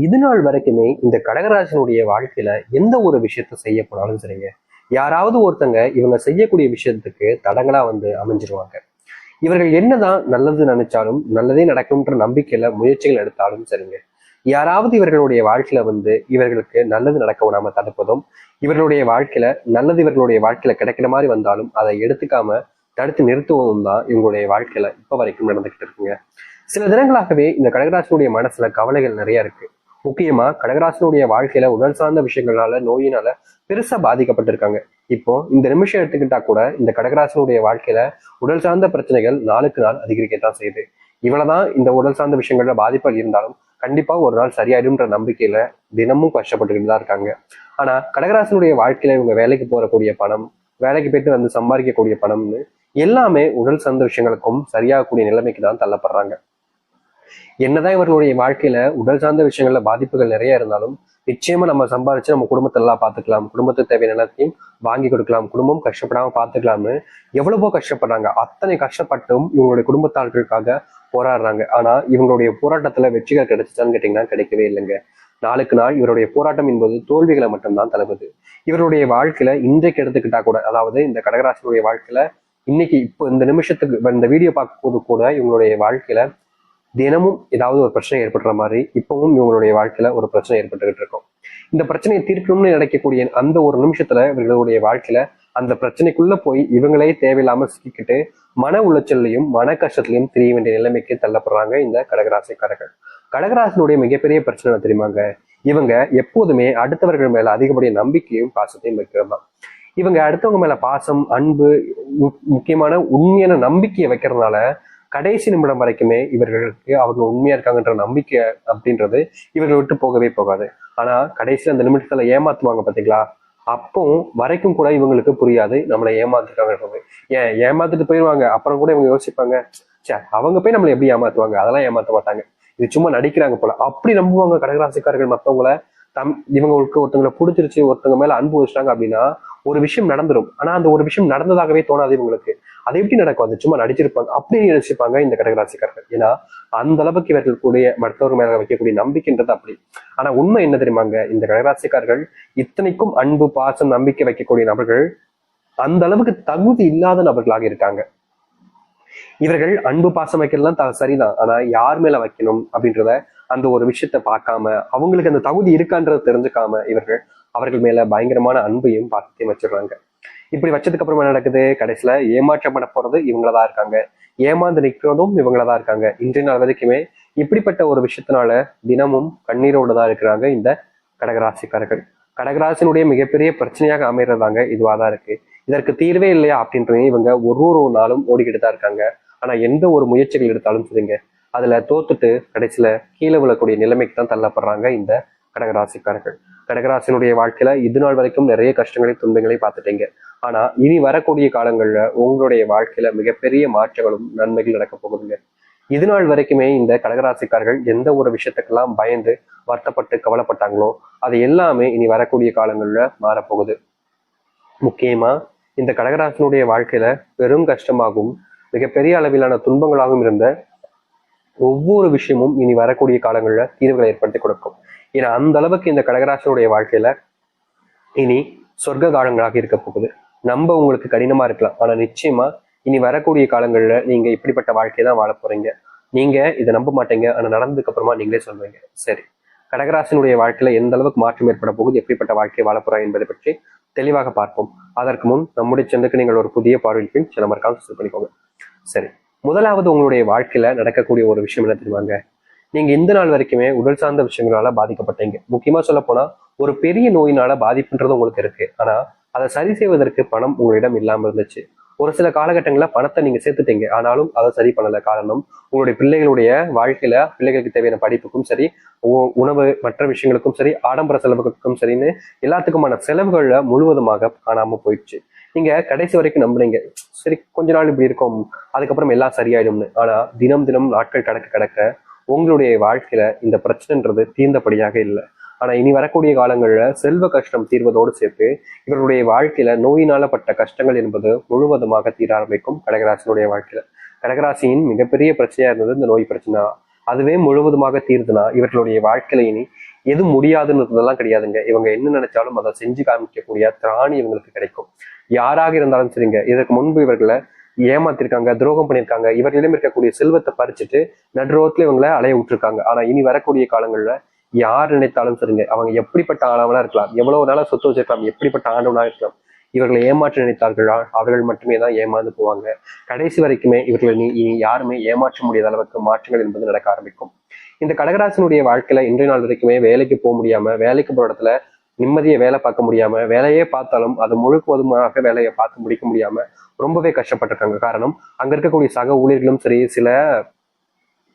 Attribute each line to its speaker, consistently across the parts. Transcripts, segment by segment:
Speaker 1: இது நாள் வரைக்குமே இந்த கடகராசினுடைய வாழ்க்கையில எந்த ஒரு விஷயத்த செய்ய போனாலும் சரிங்க, யாராவது ஒருத்தங்க இவங்க செய்யக்கூடிய விஷயத்துக்கு தடங்களா வந்து அமைஞ்சிருவாங்க. இவர்கள் என்னதான் நல்லது நினைச்சாலும் நல்லதே நடக்கும்ன்ற நம்பிக்கையில முயற்சிகள் எடுத்தாலும் சரிங்க, யாராவது இவர்களுடைய வாழ்க்கையில வந்து இவர்களுக்கு நல்லது நடக்க விடாம தடுப்பதும், இவர்களுடைய வாழ்க்கையில நல்லது இவர்களுடைய வாழ்க்கையில கிடைக்கிற மாதிரி வந்தாலும் அதை எடுத்துக்காம தடுத்து நிறுத்துவதும் தான் இவங்களுடைய வாழ்க்கையில இப்ப வரைக்கும் நடந்துகிட்டு இருக்குங்க. சில தினங்களாகவே இந்த கடகராசினுடைய மனசுல கவலைகள் நிறைய இருக்கு. முக்கியமா கடகராசினுடைய வாழ்க்கையில உடல் சார்ந்த விஷயங்களால நோயினால பெருசா பாதிக்கப்பட்டிருக்காங்க. இப்போ இந்த நிமிஷம் எடுத்துக்கிட்டா கூட இந்த கடகராசினுடைய வாழ்க்கையில உடல் சார்ந்த பிரச்சனைகள் நாளுக்கு நாள் அதிகரிக்கத்தான் செய்யுது. இவ்வளவுதான் இந்த உடல் சார்ந்த விஷயங்கள்ல பாதிப்புகள் இருந்தாலும் கண்டிப்பா ஒரு நாள் சரியாயிடும்ன்ற நம்பிக்கையில தினமும் கஷ்டப்பட்டுக்கிட்டு தான் இருக்காங்க. ஆனா கடகராசினுடைய வாழ்க்கையில இவங்க வேலைக்கு போறக்கூடிய பணம், வேலைக்கு போயிட்டு வந்து சம்பாதிக்கக்கூடிய பணம்னு எல்லாமே உடல் சார்ந்த விஷயங்களுக்கும் சரியாகக்கூடிய நிலைமைக்கு தான் தள்ளப்படுறாங்க. என்னதான் இவர்களுடைய வாழ்க்கையில உடல் சார்ந்த விஷயங்கள்ல பாதிப்புகள் நிறைய இருந்தாலும் நிச்சயமா நம்ம சம்பாதிச்சு நம்ம குடும்பத்தை எல்லாம் பார்த்துக்கலாம், குடும்பத்துக்கு தேவையான எல்லாத்தையும் வாங்கி கொடுக்கலாம், குடும்பம் கஷ்டப்படாம பார்த்துக்கலாம்னு எவ்வளவோ கஷ்டப்படுறாங்க. அத்தனை கஷ்டப்பட்டும் இவங்களுடைய குடும்பத்தார்களுக்காக போராடுறாங்க. ஆனா இவங்களுடைய போராட்டத்துல வெற்றிகள் கிடைச்சிட்டான்னு கேட்டீங்கன்னா கிடைக்கவே இல்லைங்க. நாளுக்கு நாள் இவருடைய போராட்டம் என்பது தோல்விகளை மட்டும்தான் தழுவுது. இவருடைய வாழ்க்கையில இன்றைக்கு எடுத்துக்கிட்டா கூட, அதாவது இந்த கடகராசினுடைய வாழ்க்கையில இன்னைக்கு இப்போ இந்த நிமிஷத்துக்கு இந்த வீடியோ பார்க்கும் போது கூட இவங்களுடைய வாழ்க்கையில தினமும் ஏதாவது ஒரு பிரச்சனை ஏற்படுற மாதிரி இப்பவும் இவங்களுடைய வாழ்க்கையில ஒரு பிரச்சனை ஏற்பட்டுக்கிட்டு இருக்கும். இந்த பிரச்சனையை தீர்க்கணும்னு நினைக்கக்கூடிய அந்த ஒரு நிமிஷத்துல இவர்களுடைய வாழ்க்கையில அந்த பிரச்சனைக்குள்ள போய் இவங்களே தேவையில்லாம சிக்கிக்கிட்டு மன உளைச்சல்லையும் மன கஷ்டத்திலையும் தெரிய வேண்டிய நிலைமைக்கு தள்ளப்படுறாங்க இந்த கடகராசிக்காரர்கள். கடகராசினுடைய மிகப்பெரிய பிரச்சனை தெரியுமாங்க, இவங்க எப்போதுமே அடுத்தவர்கள் மேல அதிகப்படிய நம்பிக்கையும் பாசத்தையும் வைக்கிறது தான். இவங்க அடுத்தவங்க மேல பாசம், அன்பு, முக்கியமான உண்மையான நம்பிக்கையை வைக்கிறதுனால கடைசி நிமிடம் வரைக்குமே இவர்களுக்கு அவங்க உண்மையா இருக்காங்கன்ற நம்பிக்கை அப்படின்றது இவர்கள் விட்டு போகவே போகாது. ஆனா கடைசியில அந்த நிமிஷத்துல ஏமாத்துவாங்க பாத்தீங்களா, அப்போ வரைக்கும் கூட இவங்களுக்கு புரியாது நம்மளை ஏமாத்துருக்காங்கன்றது. ஏமாத்துட்டு போயிடுவாங்க. அப்புறம் கூட இவங்க யோசிப்பாங்க, சே அவங்க போய் நம்மளை எப்படி ஏமாத்துவாங்க, அதெல்லாம் ஏமாத்த மாட்டாங்க, இது சும்மா நடிக்கிறாங்க போல, அப்படி நம்புவாங்க கடகராசிக்காரர்கள் மற்றவங்கள. இவங்களுக்கு ஒருத்தவங்களை பிடிச்சிருச்சு, ஒருத்தவங்க மேல அன்பு வச்சுட்டாங்க அப்படின்னா ஒரு விஷயம் நடந்துரும். ஆனா அந்த ஒரு விஷயம் நடந்ததாகவே தோணாது இவங்களுக்கு. அது எப்படி நடக்கும், அது சும்மா நடிச்சிருப்பாங்க அப்படின்னு நினைச்சிருப்பாங்க இந்த கடகராசிக்காரர்கள். ஏன்னா அந்த அளவுக்கு இவர்கள் கூடிய மற்றவர்கள் மேல வைக்கக்கூடிய நம்பிக்கைன்றது அப்படி. ஆனா உண்மை என்ன தெரியுமாங்க, இந்த கடகராசிக்காரர்கள் இத்தனைக்கும் அன்பு, பாசம், நம்பிக்கை வைக்கக்கூடிய நபர்கள் அந்த அளவுக்கு தகுதி இல்லாத நபர்களாக இருக்காங்க. இவர்கள் அன்பு பாசம் வைக்கிறதுலாம் சரிதான், ஆனா யார் மேல வைக்கணும் அப்படின்றத அந்த ஒரு விஷயத்த பார்க்காம, அவங்களுக்கு அந்த தகுதி இருக்கான்றத தெரிஞ்சுக்காம இவர்கள் அவர்கள் மேல பயங்கரமான அன்பையும் பாசத்தையும் வச்சிடுறாங்க. இப்படி வச்சதுக்கு அப்புறம் என்ன நடக்குது, கடைசியில ஏமாற்றப்பட போறது இவங்களதான் இருக்காங்க, ஏமாந்து நிற்கிறதும் இவங்களதான் இருக்காங்க. இன்றைய நாள் வரைக்குமே இப்படிப்பட்ட ஒரு விஷயத்தினால தினமும் கண்ணீரோடு தான் இருக்கிறாங்க இந்த கடகராசிக்காரர்கள். கடகராசினுடைய மிகப்பெரிய பிரச்சனையாக அமைறதாங்க இதுவாதான் இருக்கு. இதற்கு தீர்வே இல்லையா அப்படின்றது இவங்க ஒரு நாளும் ஓடிக்கிட்டு தான் இருக்காங்க. ஆனா எந்த ஒரு முயற்சிகள் எடுத்தாலும் சரிங்க, அதுல தோத்துட்டு கடைசியில கீழே விழக்கூடிய நிலைமைக்கு தான் தள்ளப்படுறாங்க இந்த கடகராசிக்காரர்கள். கடகராசினுடைய வாழ்க்கையில இது நாள் வரைக்கும் நிறைய கஷ்டங்களை துன்பங்களை பார்த்துட்டீங்க. ஆனா இனி வரக்கூடிய காலங்கள்ல உங்களுடைய வாழ்க்கையில மிகப்பெரிய மாற்றங்களும் நன்மைகள் நடக்க போகுதுங்க. இது நாள் வரைக்குமே இந்த கடகராசிக்காரர்கள் எந்த ஒரு விஷயத்துக்கெல்லாம் பயந்து வருத்தப்பட்டு கவலைப்பட்டாங்களோ அது எல்லாமே இனி வரக்கூடிய காலங்கள்ல மாறப்போகுது. முக்கியமா இந்த கடகராசினுடைய வாழ்க்கையில பெரும் கஷ்டமாகவும் மிகப்பெரிய அளவிலான துன்பங்களாகவும் இருந்த ஒவ்வொரு விஷயமும் இனி வரக்கூடிய காலங்கள்ல தீர்வுகளை ஏற்படுத்தி கொடுக்கும். ஏன்னா அந்த அளவுக்கு இந்த கடகராசினுடைய வாழ்க்கையில இனி சொர்க்க காலங்களாக இருக்க போகுது. நம்ப உங்களுக்கு கடினமா இருக்கலாம், ஆனா நிச்சயமா இனி வரக்கூடிய காலங்கள்ல நீங்க இப்படிப்பட்ட வாழ்க்கையை தான் வாழ போறீங்க. நீங்க இதை நம்ப மாட்டீங்க, ஆனா நடந்ததுக்கு அப்புறமா நீங்களே சொல்வீங்க. சரி, கடகராசினுடைய வாழ்க்கையில எந்த அளவுக்கு மாற்றம் ஏற்பட போகுது, எப்படிப்பட்ட வாழ்க்கையை வாழ போறாங்க என்பதை பற்றி தெளிவாக பார்ப்போம். அதற்கு முன் நம்முடைய சேனலுக்கு நீங்கள் ஒரு புதிய பார்வையில் பின் சில மறக்காம சப்ஸ்கிரைப் பண்ணிக்கோங்க. சரி, முதலாவது உங்களுடைய வாழ்க்கையில நடக்கக்கூடிய ஒரு விஷயம் என்ன தெரியுமாங்க, நீங்க இந்த நாள் வரைக்குமே உடல் சார்ந்த விஷயங்களால பாதிக்கப்பட்டீங்க. முக்கியமா சொல்ல போனா ஒரு பெரிய நோயினால பாதிப்புன்றது உங்களுக்கு இருக்கு. ஆனா அதை சரி செய்வதற்கு பணம் உங்களிடம் இல்லாம இருந்துச்சு. ஒரு சில காலகட்டங்களில் பணத்தை நீங்க சேர்த்துட்டீங்க, ஆனாலும் அதை சரி பண்ணல. காரணம், உங்களுடைய பிள்ளைகளுடைய வாழ்க்கையில பிள்ளைகளுக்கு தேவையான படிப்புக்கும் சரி, உணவு மற்ற விஷயங்களுக்கும் சரி, ஆடம்பர செலவுகளுக்கும் சரின்னு எல்லாத்துக்குமான செலவுகள்ல முழுவதுமாக காணாம போயிடுச்சு. நீங்க கடைசி வரைக்கும் நம்புறீங்க, சரி கொஞ்ச நாள் இப்படி இருக்கும், அதுக்கப்புறம் எல்லாம் சரியாயிடும்னு. ஆனா தினம் தினம் நாட்கள் கடக்க கடக்க உங்களுடைய வாழ்க்கையில இந்த பிரச்சனைன்றது தீர்ந்தபடியாக இல்லை. ஆனா இனி வரக்கூடிய காலங்கள்ல செல்வ கஷ்டம் தீர்வதோடு சேர்த்து இவருடைய வாழ்க்கையில நோயினால பட்ட கஷ்டங்கள் என்பது முழுவதுமாக தீர ஆரம்பிக்கும் கடகராசினுடைய வாழ்க்கையில. கடகராசியின் மிகப்பெரிய பிரச்சனையா இருந்தது இந்த நோய் பிரச்சனை. அதுவே முழுவதுமாக தீர்ந்துனா இவர்களுடைய வாழ்க்கையில இனி எது முடியாதுன்றதெல்லாம் கிடையாதுங்க. இவங்க என்ன நினைச்சாலும் அதை செஞ்சு காமிக்கக்கூடிய திராணி இவங்களுக்கு கிடைக்கும். யாராக இருந்தாலும் சரிங்க. இதற்கு முன்பு இவர்களை ஏமாத்திருக்காங்க, துரோகம் பண்ணியிருக்காங்க, இவர்களிடம் இருக்கக்கூடிய செல்வத்தை பறிச்சுட்டு நடுரோத்துல இவங்களை அலைய விட்டுருக்காங்க. ஆனா இனி வரக்கூடிய காலங்கள்ல யார் நினைத்தாலும் சரிங்க, அவங்க எப்படிப்பட்ட ஆளவனா இருக்கலாம், எவ்வளவு நாளா சொத்து வச்சிருக்கலாம், எப்படிப்பட்ட ஆண்டவனா இருக்கலாம், இவர்களை ஏமாற்ற நினைத்தார்களா அவர்கள் மட்டுமே தான் ஏமாந்து போவாங்க. கடைசி வரைக்குமே இவர்களை இனி யாருமே ஏமாற்ற முடியாத அளவுக்கு மாற்றங்கள் என்பது நடக்க ஆரம்பிக்கும். இந்த கடகராசனுடைய வாழ்க்கையில இன்றைய நாள் வரைக்குமே வேலைக்கு போக முடியாம, வேலைக்கு போற இடத்துல நிம்மதியை வேலை பார்க்க முடியாம, வேலையே பார்த்தாலும் அது முழுவதுமாக வேலையை பார்த்து முடிக்க முடியாம ரொம்பவே கஷ்டப்பட்டிருக்காங்க. காரணம், அங்க இருக்கக்கூடிய சக ஊழியர்களும் சரி, சில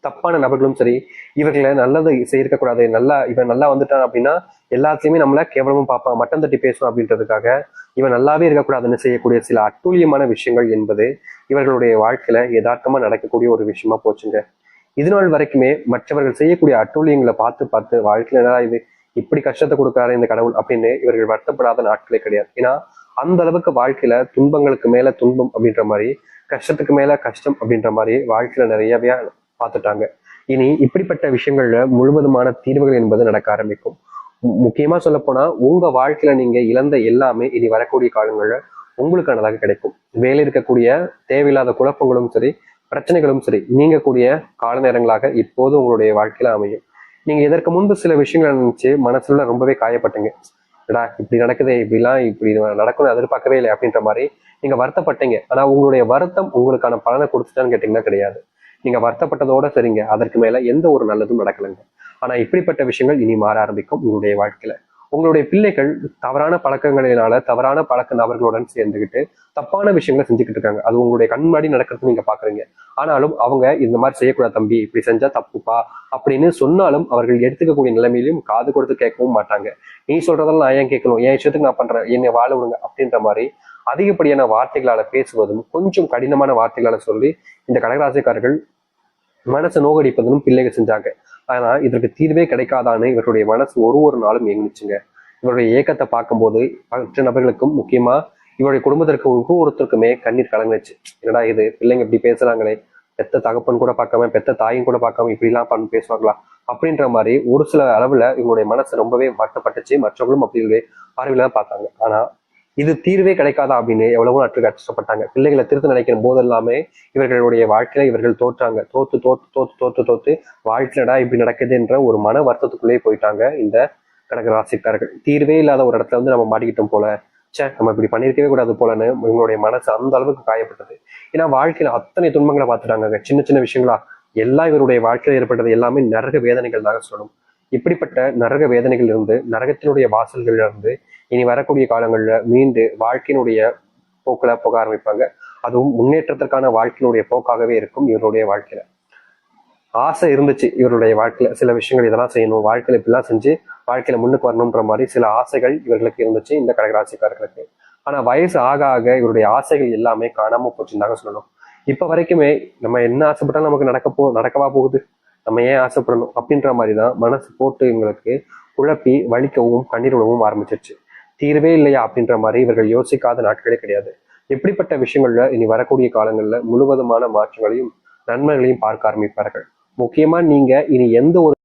Speaker 1: தப்பான நபர்களும் சரி, இவர்களை நல்லது செய்யக்கூடாது, இவன் நல்லா வந்துட்டான் அப்படின்னா எல்லாத்தையுமே நம்மள கேவலமும் பார்ப்பான், மட்டம் தட்டி பேசும் அப்படின்றதுக்காக இவன் நல்லாவே இருக்கக்கூடாதுன்னு செய்யக்கூடிய சில அட்டூழியமான விஷயங்கள் என்பது இவர்களுடைய வாழ்க்கையில யதார்த்தமா நடக்கக்கூடிய ஒரு விஷயமா போச்சுங்க. இது நாள் வரைக்குமே மற்றவர்கள் செய்யக்கூடிய அட்டூழியங்களை பார்த்து பார்த்து வாழ்க்கையில என்னடா இது இப்படி கஷ்டத்தை கொடுக்காரு இந்த கடவுள் அப்படின்னு இவர்கள் வருத்தப்படாத நாட்களே கிடையாது. ஏன்னா அந்த அளவுக்கு வாழ்க்கையில துன்பங்களுக்கு மேல துன்பம் அப்படின்ற மாதிரி, கஷ்டத்துக்கு மேல கஷ்டம் அப்படின்ற மாதிரி வாழ்க்கையில நிறையவே பார்த்துட்டாங்க. இனி இப்படிப்பட்ட விஷயங்கள்ல முழுவதுமான தீர்வுகள் என்பது நடக்க ஆரம்பிக்கும். முக்கியமா சொல்ல போனா உங்க வாழ்க்கையில நீங்க இழந்த எல்லாமே இனி வரக்கூடிய காலங்கள்ல உங்களுக்கானதாக கிடைக்கும். வேலை இருக்கக்கூடிய தேவையில்லாத குழப்பங்களும் சரி, பிரச்சனைகளும் சரி, நீங்கக்கூடிய கால நேரங்களாக இப்போது உங்களுடைய வாழ்க்கையில அமையும். நீங்க இதற்கு முன்பு சில விஷயங்கள் நினைச்சு மனசுல ரொம்பவே காயப்பட்டீங்க. டா இப்படி நடக்குது, இப்படி நடக்கும்னு எதிர்பார்க்கவே இல்லை அப்படின்ற மாதிரி நீங்க வருத்தப்பட்டீங்க. ஆனா உங்களுடைய வருத்தம் உங்களுக்கான பலனை கொடுத்துட்டான்னு கேட்டீங்கன்னா கிடையாது. நீங்க வருத்தப்பட்டதோட சரிங்க, அதற்கு மேல எந்த ஒரு நல்லதும் நடக்கலைங்க. ஆனா இப்படிப்பட்ட விஷயங்கள் இனி மாற ஆரம்பிக்கும் உங்களுடைய வாழ்க்கையில. உங்களுடைய பிள்ளைகள் தவறான பழக்கங்களினால தவறான பழக்க நபர்களுடன் சேர்ந்துக்கிட்டு தப்பான விஷயங்களை செஞ்சுக்கிட்டு இருக்காங்க. அது உங்களுடைய கண் முன்னாடி நடக்கிறது நீங்க பாக்குறீங்க. ஆனாலும் அவங்க இந்த மாதிரி செய்யக்கூடாது தம்பி, இப்படி செஞ்சா தப்புப்பா அப்படின்னு சொன்னாலும் அவர்கள் எடுத்துக்கக்கூடிய நிலைமையிலும் காது கொடுத்து கேட்கவும் மாட்டாங்க. நீ சொல்றதெல்லாம் நான் ஏன் கேட்கணும், என் இஷ்டத்துக்கு நான் பண்றேன், என்னை வாழ விடுங்க அப்படின்ற மாதிரி அதிகப்படியான வார்த்தைகளால பேசுவதும், கொஞ்சம் கடினமான வார்த்தைகளால சொல்லி இந்த கடகராசிக்காரர்கள் மனசை நோகடிப்பதும் பிள்ளைகள் செஞ்சாங்க. ஆனா இதற்கு தீர்வே கிடைக்காதான்னு இவருடைய மனசு ஒரு நாளும் இயங்குச்சுங்க. இவருடைய ஏக்கத்தை பார்க்கும்போது மற்ற நபர்களுக்கும், முக்கியமா இவருடைய குடும்பத்திற்கு ஒவ்வொருத்தருக்குமே கண்ணீர் கலங்குச்சு. என்னடா இது, பிள்ளைங்க இப்படி பேசுறாங்களே, பெத்த தகப்பன் கூட பார்க்காம, பெத்த தாயும் கூட பார்க்காம இப்படி எல்லாம் பண்ணி பேசுவாங்களா அப்படின்ற மாதிரி ஒரு சில அளவுல இவங்களுடைய மனசு ரொம்பவே வருத்தப்பட்டுச்சு. மற்றவர்களும் அப்படி பார்வையில தான் பார்த்தாங்க. ஆனா இது தீர்வே கிடைக்காதா அப்படின்னு எவ்வளவோ நாட்கள் கஷ்டப்பட்டாங்க. பிள்ளைகளை திருத்த நினைக்கிற போதெல்லாமே இவர்களுடைய வாழ்க்கையில இவர்கள் தோற்றாங்க. தோத்து தோத்து தோத்து தோத்து தோத்து வாழ்க்கையடா இப்படி நடக்குதுன்ற ஒரு மன வருத்தத்துக்குள்ளேயே போயிட்டாங்க இந்த கடகராசிக்காரர்கள். தீர்வே இல்லாத ஒரு இடத்துல நம்ம மாட்டிக்கிட்டோம் போல, நம்ம இப்படி பண்ணிருக்கவே கூடாது போலன்னு இவங்களுடைய மனசு அந்த அளவுக்கு காயப்பட்டது. ஏன்னா வாழ்க்கையில அத்தனை துன்பங்களை பார்த்துட்டாங்க. சின்ன சின்ன விஷயங்களா எல்லாம் இவருடைய வாழ்க்கையில் ஏற்பட்டது எல்லாமே நரக வேதனைகள் தாங்க சொல்லணும். இப்படிப்பட்ட நரக வேதனைகள் இருந்து, நரகத்தினுடைய வாசல்கள்ல இருந்து இனி வரக்கூடிய காலங்கள்ல மீண்டு வாழ்க்கையினுடைய போக்குல போக ஆரம்பிப்பாங்க. அதுவும் முன்னேற்றத்திற்கான வாழ்க்கையினுடைய போக்காகவே இருக்கும் இவருடைய வாழ்க்கையில. ஆசை இருந்துச்சு இவருடைய வாழ்க்கையில, சில விஷயங்கள் இதெல்லாம் செய்யணும், வாழ்க்கையில இப்படிலாம் செஞ்சு வாழ்க்கையில முன்னுக்கு வரணும்ன்ற மாதிரி சில ஆசைகள் இவர்களுக்கு இருந்துச்சு இந்த கடகராசிக்காரர்களுக்கு. ஆனா வயசு ஆக ஆக இவருடைய ஆசைகள் எல்லாமே காணாம போச்சுன்னு சொல்லணும். இப்ப வரைக்குமே நம்ம என்ன ஆசைப்பட்டாலும் நமக்கு நடக்கவா போகுது, நம்ம ஏன் ஆசைப்படணும் அப்படின்ற மாதிரிதான் மனசு போட்டு இவங்களுக்கு குழப்பி வலிக்கவும் கண்ணீர் விடவும் ஆரம்பிச்சிருச்சு. தீர்வே இல்லையா அப்படின்ற மாதிரி இவர்கள் யோசிக்காத நாட்களே கிடையாது. எப்படிப்பட்ட விஷயங்கள்ல இனி வரக்கூடிய காலங்கள்ல முழுவதுமான மாற்றங்களையும் நன்மைகளையும் பார்க்க ஆரம்பிப்பார்கள். முக்கியமா நீங்க இனி எந்த ஒரு